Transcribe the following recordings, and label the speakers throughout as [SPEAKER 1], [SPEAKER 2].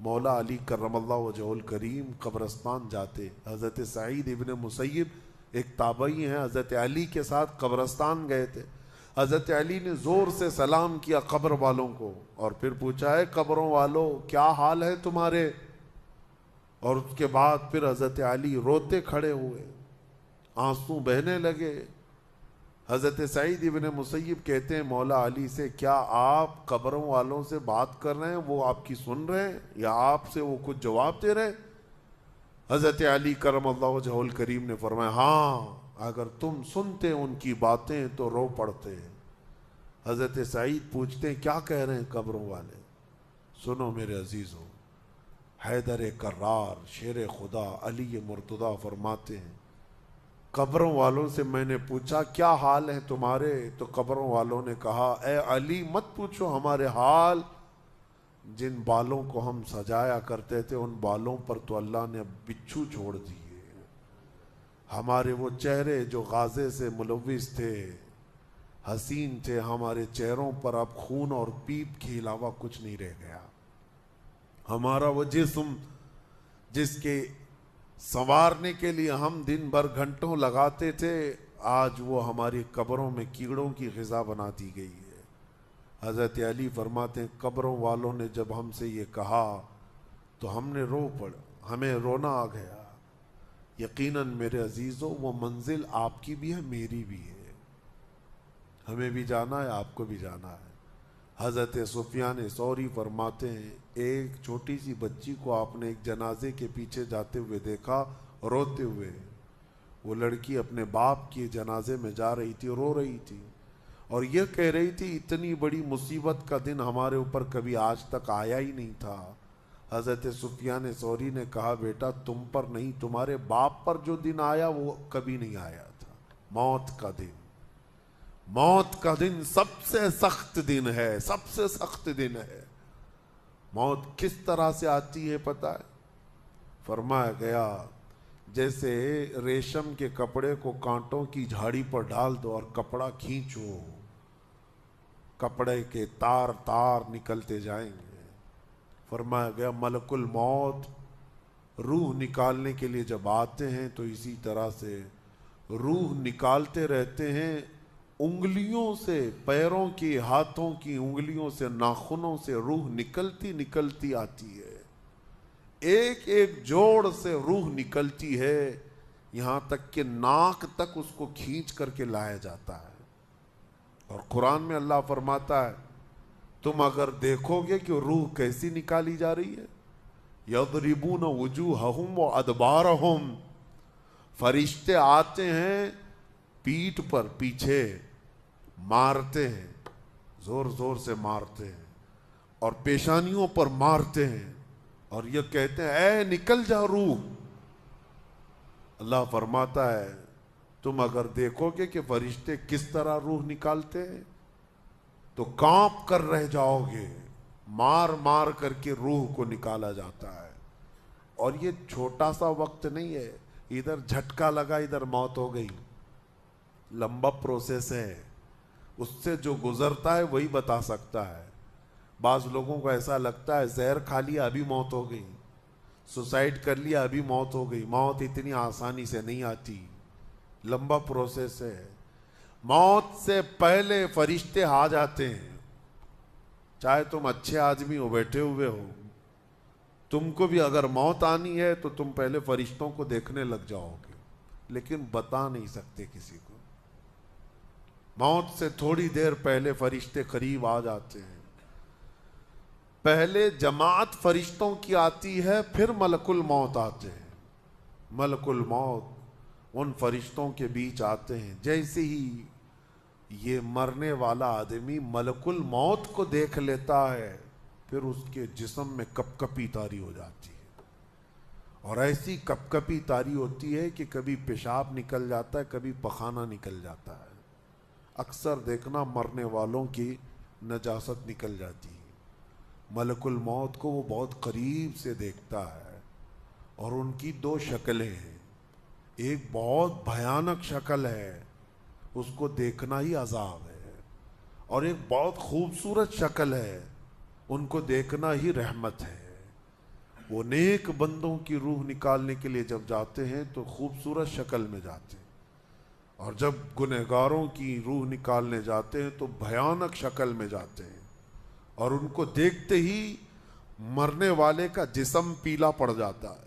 [SPEAKER 1] مولا علی کرم اللہ وجہہ الکریم قبرستان جاتے. حضرت سعید ابن مسیب ایک تابعی ہیں, حضرت علی کے ساتھ قبرستان گئے تھے. حضرت علی نے زور سے سلام کیا قبر والوں کو اور پھر پوچھا ہے قبروں والوں کیا حال ہے تمہارے. اور اس کے بعد پھر حضرت علی روتے کھڑے ہوئے, آنسو بہنے لگے. حضرت سعید ابن مسیب کہتے ہیں مولا علی سے کیا آپ قبروں والوں سے بات کر رہے ہیں, وہ آپ کی سن رہے ہیں یا آپ سے وہ کچھ جواب دے رہے ہیں؟ حضرت علی کرم اللہ وجہہ الکریم نے فرمایا ہاں اگر تم سنتے ان کی باتیں تو رو پڑتے. حضرت سعید پوچھتے ہیں کیا کہہ رہے ہیں قبروں والے؟ سنو میرے عزیزوں, حیدر کرار شیر خدا علی مرتضیٰ فرماتے ہیں قبروں والوں سے میں نے پوچھا کیا حال ہیں تمہارے, تو قبروں والوں نے کہا اے علی مت پوچھو ہمارے حال, جن بالوں کو ہم سجایا کرتے تھے ان بالوں پر تو اللہ نے بچھو چھوڑ دیے. ہمارے وہ چہرے جو غازے سے ملوث تھے, حسین تھے, ہمارے چہروں پر اب خون اور پیپ کے علاوہ کچھ نہیں رہ گیا. ہمارا وہ جسم جس کے سنوارنے کے لیے ہم دن بھر گھنٹوں لگاتے تھے, آج وہ ہماری قبروں میں کیڑوں کی غذا بنا دی گئی ہے. حضرت علی فرماتے ہیں قبروں والوں نے جب ہم سے یہ کہا تو ہم نے رو پڑا, ہمیں رونا آ گیا. یقیناً میرے عزیزوں وہ منزل آپ کی بھی ہے میری بھی ہے, ہمیں بھی جانا ہے آپ کو بھی جانا ہے. حضرت سفیان ثوری فرماتے ہیں ایک چھوٹی سی بچی کو آپ نے ایک جنازے کے پیچھے جاتے ہوئے دیکھا روتے ہوئے. وہ لڑکی اپنے باپ کے جنازے میں جا رہی تھی, رو رہی تھی اور یہ کہہ رہی تھی اتنی بڑی مصیبت کا دن ہمارے اوپر کبھی آج تک آیا ہی نہیں تھا. حضرت سفیان ثوری نے کہا بیٹا تم پر نہیں تمہارے باپ پر جو دن آیا وہ کبھی نہیں آیا تھا. موت کا دن, موت کا دن سب سے سخت دن ہے, سب سے سخت دن ہے. موت کس طرح سے آتی ہے پتہ ہے؟ فرمایا گیا جیسے ریشم کے کپڑے کو کانٹوں کی جھاڑی پر ڈال دو اور کپڑا کھینچو, کپڑے کے تار تار نکلتے جائیں گے. فرمایا گیا ملک الموت روح نکالنے کے لیے جب آتے ہیں تو اسی طرح سے روح نکالتے رہتے ہیں انگلیوں سے, پیروں کی, ہاتھوں کی انگلیوں سے, ناخنوں سے روح نکلتی نکلتی آتی ہے. ایک ایک جوڑ سے روح نکلتی ہے یہاں تک کہ ناک تک اس کو کھینچ کر کے لایا جاتا ہے. اور قرآن میں اللہ فرماتا ہے تم اگر دیکھو گے کہ روح کیسی نکالی جا رہی ہے, یضربون وجوہہم وادبارہم, فرشتے آتے ہیں پیٹھ پر پیچھے مارتے ہیں, زور زور سے مارتے ہیں اور پیشانیوں پر مارتے ہیں اور یہ کہتے ہیں اے نکل جا روح. اللہ فرماتا ہے تم اگر دیکھو گے کہ فرشتے کس طرح روح نکالتے ہیں تو کانپ کر رہ جاؤ گے, مار مار کر کے روح کو نکالا جاتا ہے. اور یہ چھوٹا سا وقت نہیں ہے, ادھر جھٹکا لگا ادھر موت ہو گئی, لمبا پروسیس ہے. اس سے جو گزرتا ہے وہی بتا سکتا ہے. بعض لوگوں کو ایسا لگتا ہے زہر کھا لیا ابھی موت ہو گئی, سوسائڈ کر لیا ابھی موت ہو گئی. موت اتنی آسانی سے نہیں آتی, لمبا پروسیس ہے. موت سے پہلے فرشتے آ جاتے ہیں, چاہے تم اچھے آدمی ہو بیٹھے ہوئے ہو, تم کو بھی اگر موت آنی ہے تو تم پہلے فرشتوں کو دیکھنے لگ جاؤ گے, لیکن بتا نہیں سکتے کسی کو. موت سے تھوڑی دیر پہلے فرشتے قریب آ جاتے ہیں. پہلے جماعت فرشتوں کی آتی ہے, پھر ملک الموت آتے ہیں. ملک الموت ان فرشتوں کے بیچ آتے ہیں. جیسے ہی یہ مرنے والا آدمی ملک الموت کو دیکھ لیتا ہے پھر اس کے جسم میں کپ کپی طاری ہو جاتی ہے, اور ایسی کپ کپی طاری ہوتی ہے کہ کبھی پیشاب نکل جاتا ہے, کبھی پخانہ نکل جاتا ہے. اکثر دیکھنا مرنے والوں کی نجاست نکل جاتی ہے. ملک الموت کو وہ بہت قریب سے دیکھتا ہے, اور ان کی دو شکلیں ہیں. ایک بہت بھیانک شکل ہے, اس کو دیکھنا ہی عذاب ہے, اور ایک بہت خوبصورت شکل ہے, ان کو دیکھنا ہی رحمت ہے. وہ نیک بندوں کی روح نکالنے کے لیے جب جاتے ہیں تو خوبصورت شکل میں جاتے ہیں، اور جب گنہگاروں کی روح نکالنے جاتے ہیں تو بھیانک شکل میں جاتے ہیں، اور ان کو دیکھتے ہی مرنے والے کا جسم پیلا پڑ جاتا ہے،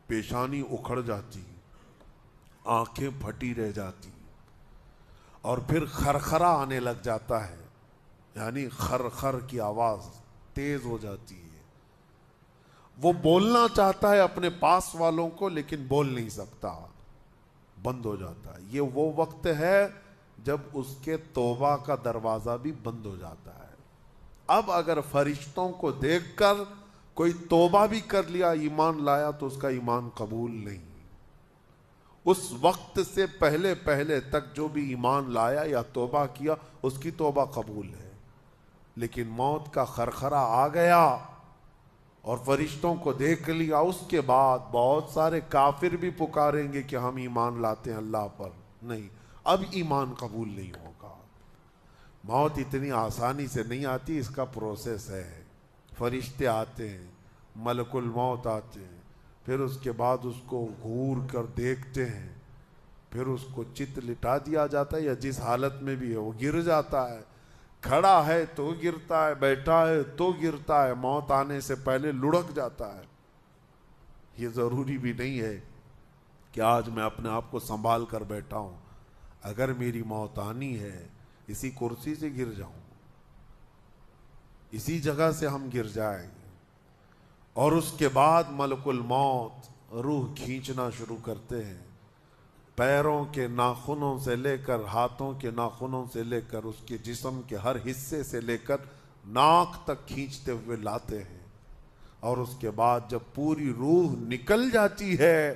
[SPEAKER 1] پیشانی اکھڑ جاتی، آنکھیں پھٹی رہ جاتی، اور پھر خرخرا آنے لگ جاتا ہے، یعنی خر کی آواز تیز ہو جاتی ہے۔ وہ بولنا چاہتا ہے اپنے پاس والوں کو، لیکن بول نہیں سکتا، بند ہو جاتا ہے۔ یہ وہ وقت ہے جب اس کے توبہ کا دروازہ بھی بند ہو جاتا ہے۔ اب اگر فرشتوں کو دیکھ کر کوئی توبہ بھی کر لیا، ایمان لایا، تو اس کا ایمان قبول نہیں۔ اس وقت سے پہلے پہلے تک جو بھی ایمان لایا یا توبہ کیا، اس کی توبہ قبول ہے۔ لیکن موت کا خرخرہ آ گیا اور فرشتوں کو دیکھ لیا، اس کے بعد بہت سارے کافر بھی پکاریں گے کہ ہم ایمان لاتے ہیں اللہ پر، نہیں، اب ایمان قبول نہیں ہوگا۔ موت اتنی آسانی سے نہیں آتی، اس کا پروسیس ہے۔ فرشتے آتے ہیں، ملک الموت آتے ہیں، پھر اس کے بعد اس کو گھور کر دیکھتے ہیں، پھر اس کو چت لٹا دیا جاتا ہے، یا جس حالت میں بھی ہے وہ گر جاتا ہے، کھڑا ہے تو گرتا ہے، بیٹھا ہے تو گرتا ہے، موت آنے سے پہلے لڑک جاتا ہے۔ یہ ضروری بھی نہیں ہے کہ آج میں اپنے آپ کو سنبھال کر بیٹھا ہوں، اگر میری موت آنی ہے اسی کرسی سے گر جاؤں، اسی جگہ سے ہم گر جائیں گے۔ اور اس کے بعد ملک الموت روح کھینچنا شروع کرتے ہیں، پیروں کے ناخنوں سے لے کر، ہاتھوں کے ناخنوں سے لے کر، اس کے جسم کے ہر حصے سے لے کر ناک تک کھینچتے ہوئے لاتے ہیں۔ اور اس کے بعد جب پوری روح نکل جاتی ہے،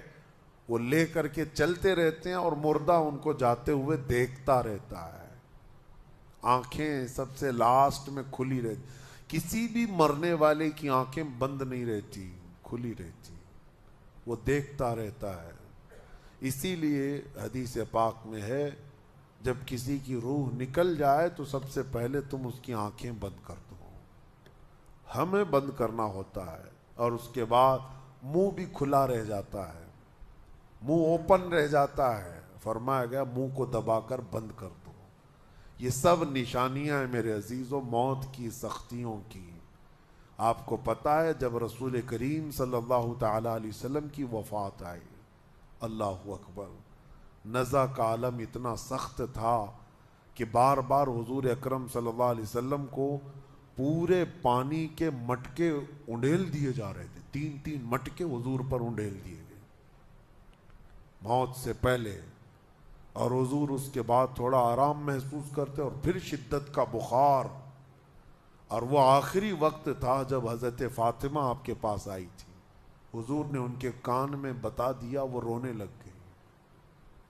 [SPEAKER 1] وہ لے کر کے چلتے رہتے ہیں، اور مردہ ان کو جاتے ہوئے دیکھتا رہتا ہے۔ آنکھیں سب سے لاسٹ میں کھلی رہتی، کسی بھی مرنے والے کی آنکھیں بند نہیں رہتی، کھلی رہتی، وہ دیکھتا رہتا ہے۔ اسی لیے حدیث پاک میں ہے، جب کسی کی روح نکل جائے تو سب سے پہلے تم اس کی آنکھیں بند کر دو، ہمیں بند کرنا ہوتا ہے، اور اس کے بعد منہ بھی کھلا رہ جاتا ہے، منہ اوپن رہ جاتا ہے، فرمایا گیا منہ کو دبا کر بند کر دو۔ یہ سب نشانیاں ہیں میرے عزیزوں موت کی سختیوں کی۔ آپ کو پتہ ہے جب رسول کریم صلی اللہ تعالی علیہ وسلم کی وفات آئی، اللہ اکبر، نزع کا عالم اتنا سخت تھا کہ بار بار حضور اکرم صلی اللہ علیہ وسلم کو پورے پانی کے مٹکے انڈیل دیے جا رہے تھے، 3 مٹکے حضور پر انڈیل دیے گئے موت سے پہلے، اور حضور اس کے بعد تھوڑا آرام محسوس کرتے، اور پھر شدت کا بخار۔ اور وہ آخری وقت تھا جب حضرت فاطمہ آپ کے پاس آئی تھی، حضور نے ان کے کان میں بتا دیا، وہ رونے لگ گئی۔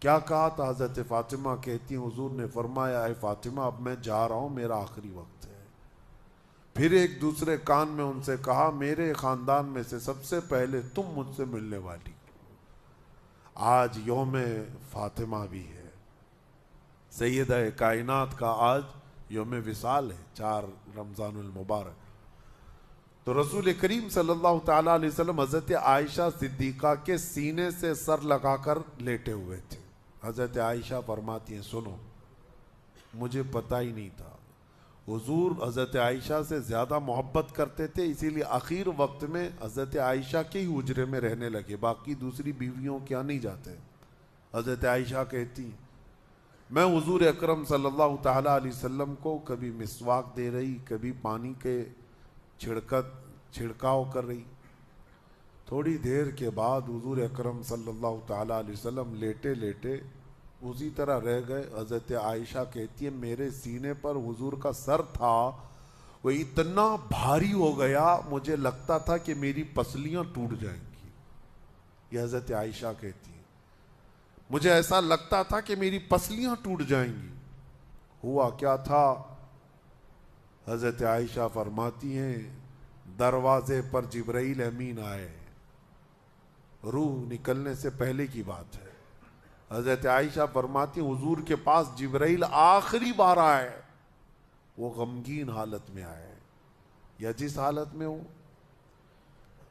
[SPEAKER 1] کیا کہا تھا؟ حضرت فاطمہ کہتی ہیں حضور نے فرمایا، اے فاطمہ اب میں جا رہا ہوں، میرا آخری وقت ہے۔ پھر ایک دوسرے کان میں ان سے کہا، میرے خاندان میں سے سب سے پہلے تم مجھ سے ملنے والی۔ آج یوم فاطمہ بھی ہے، سیدہ کائنات کا آج یوم وصال ہے، 4 رمضان المبارک۔ تو رسول کریم صلی اللہ تعالیٰ علیہ وسلم حضرت عائشہ صدیقہ کے سینے سے سر لگا کر لیٹے ہوئے تھے۔ حضرت عائشہ فرماتی ہیں، سنو، مجھے پتہ ہی نہیں تھا۔ حضور حضرت عائشہ سے زیادہ محبت کرتے تھے، اسی لیے آخر وقت میں حضرت عائشہ کے ہی حجرے میں رہنے لگے، باقی دوسری بیویوں کیا نہیں جاتے۔ حضرت عائشہ کہتی، میں حضور اکرم صلی اللہ تعالیٰ علیہ وسلم کو کبھی مسواک دے رہی، کبھی پانی کے چھڑکاؤ کر رہی۔ تھوڑی دیر کے بعد حضور اکرم صلی اللہ تعالیٰ علیہ وسلم لیٹے لیٹے اسی طرح رہ گئے۔ حضرت عائشہ کہتی ہے، میرے سینے پر حضور کا سر تھا، وہ اتنا بھاری ہو گیا، مجھے لگتا تھا کہ میری پسلیاں ٹوٹ جائیں گی۔ یہ حضرت عائشہ کہتی ہیں، مجھے ایسا لگتا تھا کہ میری پسلیاں ٹوٹ جائیں گی۔ ہوا کیا تھا؟ حضرت عائشہ فرماتی ہیں، دروازے پر جبرائیل امین آئے، روح نکلنے سے پہلے کی بات ہے۔ حضرت عائشہ فرماتی ہیں، حضور کے پاس جبرائیل آخری بار آئے، وہ غمگین حالت میں آئے، یا جس حالت میں ہو،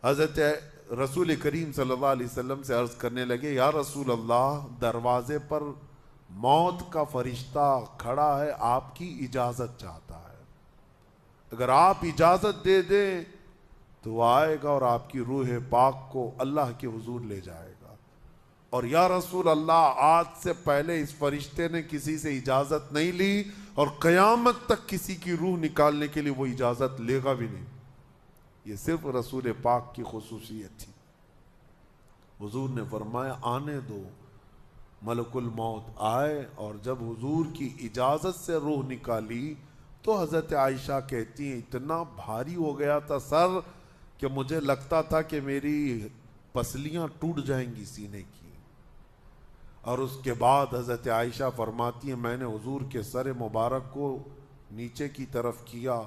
[SPEAKER 1] حضرت رسول کریم صلی اللہ علیہ وسلم سے عرض کرنے لگے یا رسول اللہ دروازے پر موت کا فرشتہ کھڑا ہے، آپ کی اجازت چاہتا ہے، اگر آپ اجازت دے دیں تو وہ آئے گا اور آپ کی روح پاک کو اللہ کے حضور لے جائے گا، اور یا رسول اللہ آج سے پہلے اس فرشتے نے کسی سے اجازت نہیں لی اور قیامت تک کسی کی روح نکالنے کے لیے وہ اجازت لے گا بھی نہیں، یہ صرف رسول پاک کی خصوصیت تھی۔ حضور نے فرمایا آنے دو، ملک الموت آئے، اور جب حضور کی اجازت سے روح نکالی تو حضرت عائشہ کہتی ہیں اتنا بھاری ہو گیا تھا سر کہ مجھے لگتا تھا کہ میری پسلیاں ٹوٹ جائیں گی سینے کی، اور اس کے بعد حضرت عائشہ فرماتی ہیں میں نے حضور کے سر مبارک کو نیچے کی طرف کیا،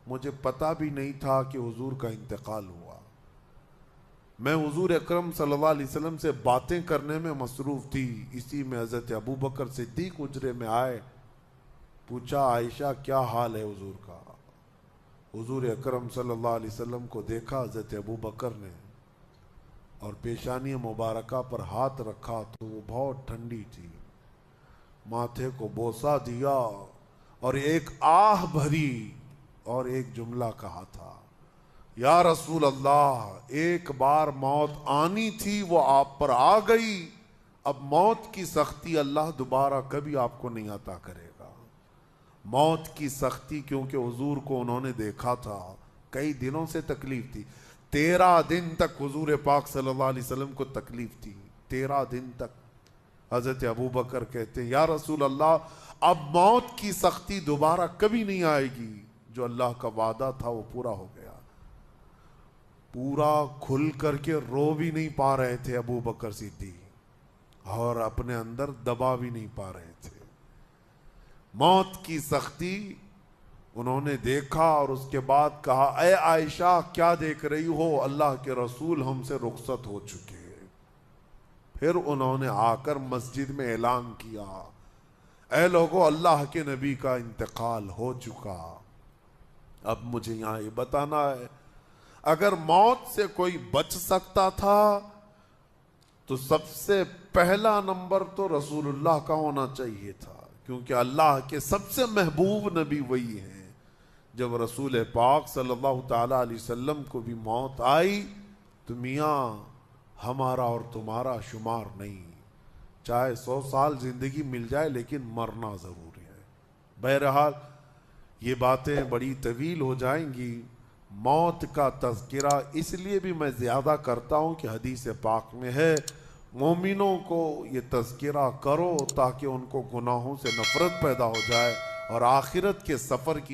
[SPEAKER 1] مجھے پتہ بھی نہیں تھا کہ حضور کا انتقال ہوا، میں حضور اکرم صلی اللہ علیہ وسلم سے باتیں کرنے میں مصروف تھی، اسی میں حضرت ابو بکر صدیق حجرے میں آئے، پوچھا عائشہ کیا حال ہے حضور کا؟ حضور اکرم صلی اللہ علیہ وسلم کو دیکھا حضرت ابو بکر نے اور پیشانی مبارکہ پر ہاتھ رکھا تو وہ بہت ٹھنڈی تھی، ماتھے کو بوسہ دیا اور ایک آہ بھری اور ایک جملہ کہا تھا یا رسول اللہ ایک بار موت آنی تھی وہ آپ پر آ گئی، اب موت کی سختی اللہ دوبارہ کبھی آپ کو نہیں عطا کرے گا۔ موت کی سختی کیونکہ حضور کو انہوں نے دیکھا تھا، کئی دنوں سے تکلیف تھی، 13 دن تک حضور پاک صلی اللہ علیہ وسلم کو تکلیف تھی، 13 دن تک۔ حضرت ابو بکر کہتے ہیں یا رسول اللہ اب موت کی سختی دوبارہ کبھی نہیں آئے گی، جو اللہ کا وعدہ تھا وہ پورا ہو گیا۔ پورا کھل کر کے رو بھی نہیں پا رہے تھے ابو بکر صدیق، اور اپنے اندر دبا بھی نہیں پا رہے تھے۔ موت کی سختی انہوں نے دیکھا اور اس کے بعد کہا اے عائشہ کیا دیکھ رہی ہو، اللہ کے رسول ہم سے رخصت ہو چکے۔ پھر انہوں نے آ کر مسجد میں اعلان کیا اے لوگو اللہ کے نبی کا انتقال ہو چکا۔ اب مجھے یہاں یہ بتانا ہے اگر موت سے کوئی بچ سکتا تھا تو سب سے پہلا نمبر تو رسول اللہ کا ہونا چاہیے تھا، کیونکہ اللہ کے سب سے محبوب نبی وہی ہیں۔ جب رسول پاک صلی اللہ تعالی علیہ وسلم کو بھی موت آئی تو میاں ہمارا اور تمہارا شمار نہیں، چاہے 100 سال زندگی مل جائے لیکن مرنا ضروری ہے۔ بہرحال یہ باتیں بڑی طویل ہو جائیں گی، موت کا تذکرہ اس لیے بھی میں زیادہ کرتا ہوں کہ حدیث پاک میں ہے مومنوں کو یہ تذکرہ کرو تاکہ ان کو گناہوں سے نفرت پیدا ہو جائے اور آخرت کے سفر کی